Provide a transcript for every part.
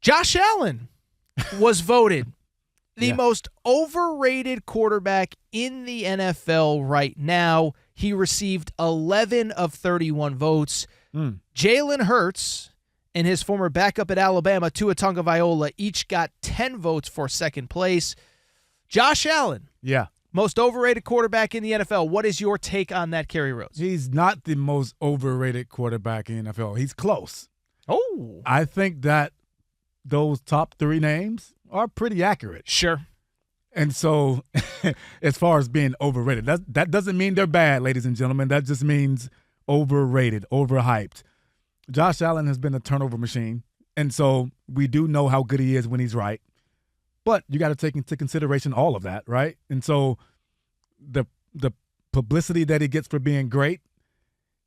Josh Allen was voted the most overrated quarterback in the NFL right now. He received 11 of 31 votes. Jalen Hurts and his former backup at Alabama, Tua Tagovailoa, each got 10 votes for second place. Josh Allen, most overrated quarterback in the NFL. What is your take on that, Kerry Rhodes? He's not the most overrated quarterback in the NFL. He's close. Oh. I think that those top three names are pretty accurate. Sure. And so as far as being overrated, that doesn't mean they're bad, ladies and gentlemen. That just means overrated, overhyped. Josh Allen has been a turnover machine, and so we do know how good he is when he's right. But you got to take into consideration all of that, right? And so the publicity that he gets for being great,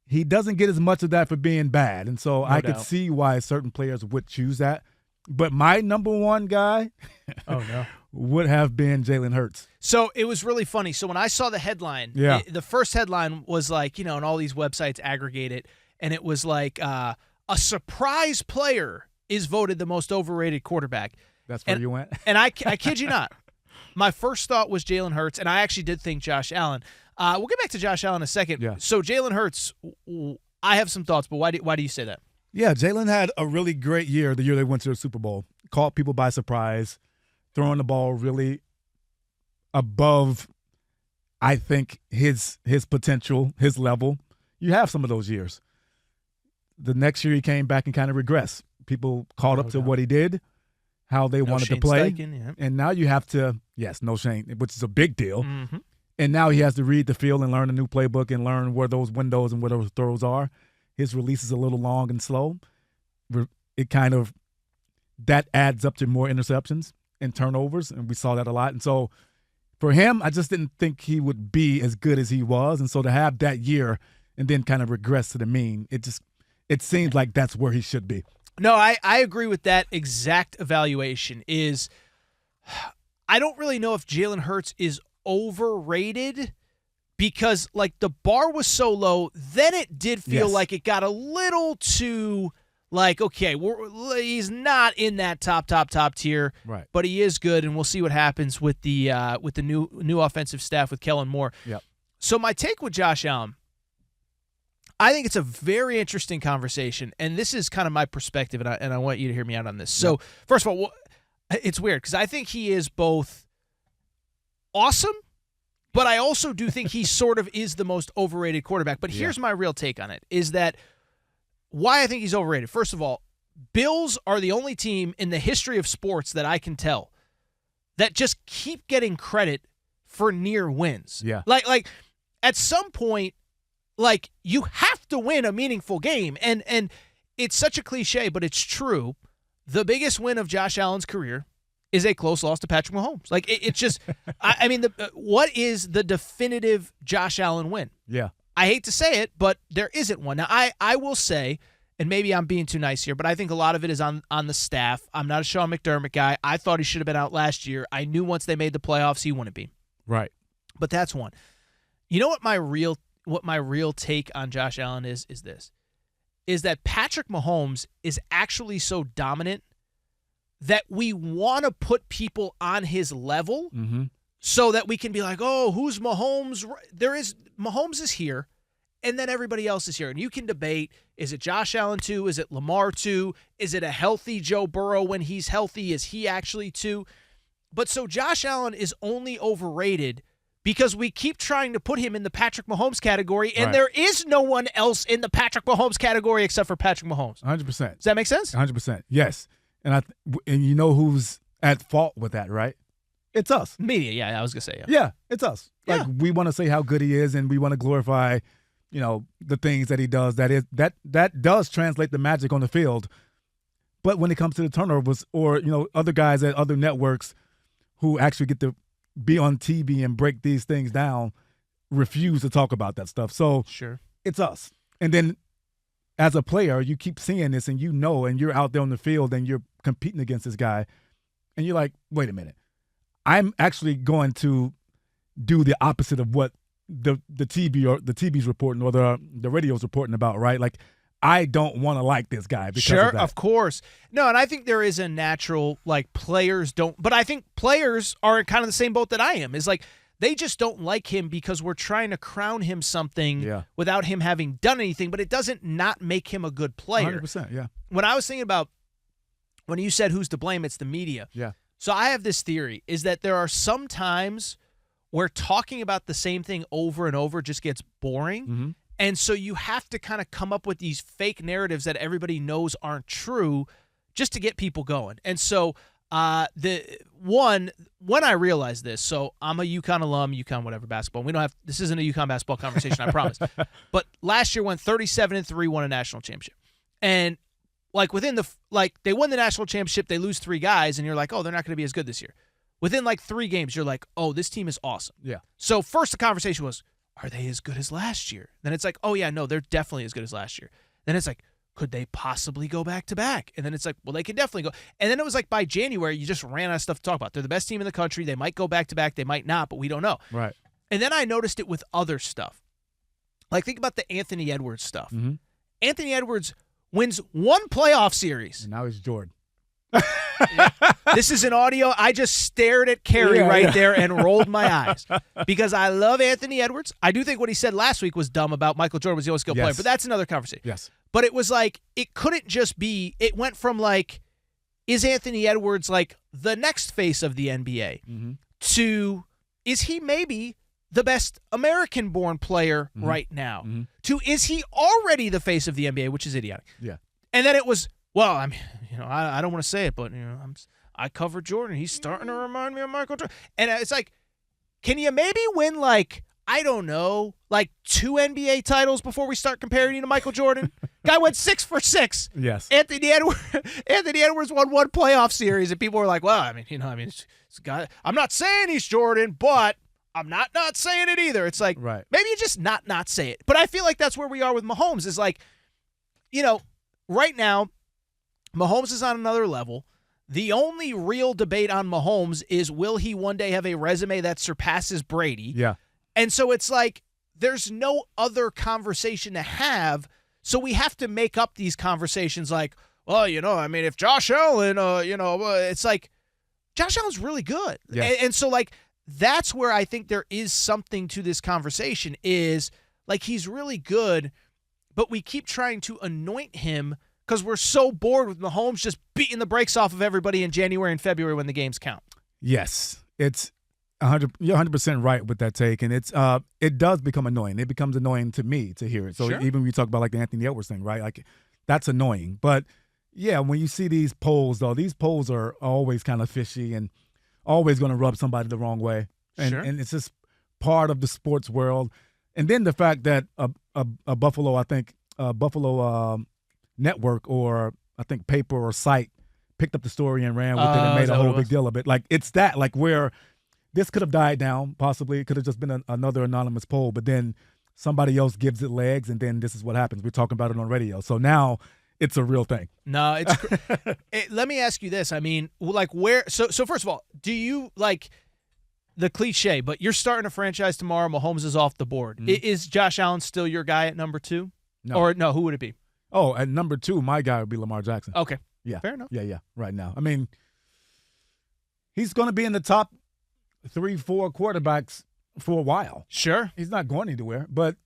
he doesn't get as much of that for being bad. And so I could see why certain players would choose that. But my number one guy would have been Jalen Hurts. So it was really funny. So when I saw the headline, the first headline was like, and all these websites aggregate it, and it was like a surprise player is voted the most overrated quarterback. That's where you went? And I kid you not. My first thought was Jalen Hurts, and I actually did think Josh Allen. We'll get back to Josh Allen in a second. Yeah. So Jalen Hurts, I have some thoughts, but why do you say that? Yeah, Jalen had a really great year the year they went to the Super Bowl. Caught people by surprise, throwing the ball really above, I think, his potential, his level. You have some of those years. The next year he came back and kind of regressed. People caught up to what he did, how they wanted to play. Steichen, and now you have to, no Shane, which is a big deal. Mm-hmm. And now he has to read the field and learn a new playbook and learn where those windows and where those throws are. His release is a little long and slow. It kind of, that adds up to more interceptions and turnovers, and we saw that a lot. And so for him, I just didn't think he would be as good as he was. And so to have that year and then kind of regress to the mean, it seems like that's where he should be. No, I agree with that exact evaluation. I don't really know if Jalen Hurts is overrated because, like, the bar was so low, then it did feel like it got a little too, like, okay, he's not in that top tier, right? But he is good, and we'll see what happens with the new offensive staff with Kellen Moore. Yep. So my take with Josh Allen, I think it's a very interesting conversation, and this is kind of my perspective, and I want you to hear me out on this. So, first of all, it's weird because I think he is both awesome, but I also do think he sort of is the most overrated quarterback. But here's my real take on it, is that why I think he's overrated. First of all, Bills are the only team in the history of sports that I can tell that just keep getting credit for near wins. Yeah. Like at some point, like, you have to win a meaningful game. And it's such a cliche, but it's true. The biggest win of Josh Allen's career is a close loss to Patrick Mahomes. Like, it's just, I mean, what is the definitive Josh Allen win? Yeah. I hate to say it, but there isn't one. Now, I will say, and maybe I'm being too nice here, but I think a lot of it is on the staff. I'm not a Sean McDermott guy. I thought he should have been out last year. I knew once they made the playoffs, he wouldn't be. Right. But that's one. You know what my real take on Josh Allen is this, is that Patrick Mahomes is actually so dominant that we want to put people on his level so that we can be like, oh, who's Mahomes? Mahomes is here, and then everybody else is here. And you can debate, is it Josh Allen 2? Is it Lamar 2? Is it a healthy Joe Burrow when he's healthy? Is he actually 2? But so Josh Allen is only overrated because we keep trying to put him in the Patrick Mahomes category, and there is no one else in the Patrick Mahomes category except for Patrick Mahomes. 100%. Does that make sense? 100%. Yes. And you know who's at fault with that, right? It's us. Media, yeah, I was going to say, Yeah, it's us. Yeah. Like, we want to say how good he is, and we want to glorify, the things that he does. That does translate the magic on the field. But when it comes to the turnovers or, other guys at other networks who actually get to be on TV and break these things down, refuse to talk about that stuff. So sure, it's us. And then as a player, you keep seeing this and and you're out there on the field and you're competing against this guy. And you're like, wait a minute. I'm actually going to do the opposite of what the TV or the TV's reporting or the radio's reporting about, right? Like, I don't want to like this guy because sure, of that. Of course. No, and I think there is a natural, like, players don't, but I think players are in kind of the same boat that I am. Is like, they just don't like him because we're trying to crown him something without him having done anything, but it doesn't not make him a good player. 100%, yeah. When I was thinking about, when you said who's to blame, it's the media. Yeah. So I have this theory, is that there are some times where talking about the same thing over and over just gets boring. Mm-hmm. And so you have to kind of come up with these fake narratives that everybody knows aren't true just to get people going. And so when I realized this, so I'm a UConn alum, UConn whatever basketball. This isn't a UConn basketball conversation, I promise. But last year went 37-3, won a national championship. And like they won the national championship, they lose 3 guys, and you're like, oh, they're not going to be as good this year. Within like 3 games, you're like, oh, this team is awesome. Yeah. So first the conversation was, are they as good as last year? Then it's like, oh, yeah, no, they're definitely as good as last year. Then it's like, could they possibly go back-to-back? And then it's like, well, they can definitely go. And then it was like by January, you just ran out of stuff to talk about. They're the best team in the country. They might go back-to-back. They might not, but we don't know. Right. And then I noticed it with other stuff. Like, think about the Anthony Edwards stuff. Mm-hmm. Anthony Edwards wins 1 playoff series. And now he's Jordan. This is an audio. I just stared at Kerry there and rolled my eyes because I love Anthony Edwards. I do think what he said last week was dumb about Michael Jordan was the only skill player, but that's another conversation. Yes. But it was like, it couldn't just be, it went from like, is Anthony Edwards like the next face of the NBA to, is he maybe the best American-born player right now to, is he already the face of the NBA, which is idiotic. Yeah. And then it was, well, I mean, I don't want to say it, but I cover Jordan. He's starting to remind me of Michael Jordan. And it's like, can you maybe win like, I don't know, like 2 NBA titles before we start comparing you to Michael Jordan? Guy went 6 for 6. Yes. Anthony Edwards won 1 playoff series, and people were like, well, it's guy. I'm not saying he's Jordan, but I'm not saying it either. It's like, maybe you just not say it. But I feel like that's where we are with Mahomes. Is like, right now, Mahomes is on another level. The only real debate on Mahomes is, will he one day have a resume that surpasses Brady? Yeah. And so it's like, there's no other conversation to have, so we have to make up these conversations like, well, if Josh Allen, it's like, Josh Allen's really good. Yes. And so, like, that's where I think there is something to this conversation is, like, he's really good, but we keep trying to anoint him because we're so bored with Mahomes just beating the brakes off of everybody in January and February when the games count. Yes, it's 100. You're 100% right with that take, and it does become annoying. It becomes annoying to me to hear it. So even when you talk about like the Anthony Edwards thing, right? Like, that's annoying. But yeah, when you see these polls, though, these polls are always kind of fishy and always going to rub somebody the wrong way, and it's just part of the sports world. And then the fact that a Buffalo, I think Buffalo network or I think paper or site picked up the story and ran with it and made a whole big deal of it. Like, it's that, like, where this could have died down, possibly. It could have just been another anonymous poll, but then somebody else gives it legs, and then this is what happens. We're talking about it on radio. So now it's a real thing. No, it's let me ask you this. I mean, like, where – so first of all, do you, like, the cliche, but you're starting a franchise tomorrow, Mahomes is off the board. Is Josh Allen still your guy at number 2? No. Or no, who would it be? Oh, at number 2, my guy would be Lamar Jackson. Okay. Yeah. Fair enough. Yeah, right now. I mean, he's going to be in the top 3-4 quarterbacks for a while. Sure. He's not going anywhere. But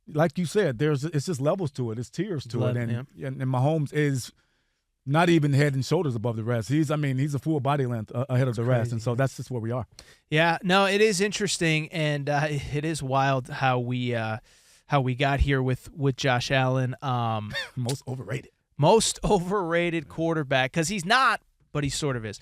like you said, it's just levels to it. It's tiers to it. And Mahomes is not even head and shoulders above the rest. He's a full body length ahead of the rest. And so that's just where we are. Yeah. No, it is interesting. And it is wild how we got here with Josh Allen. Most overrated. Most overrated quarterback, because he's not, but he sort of is.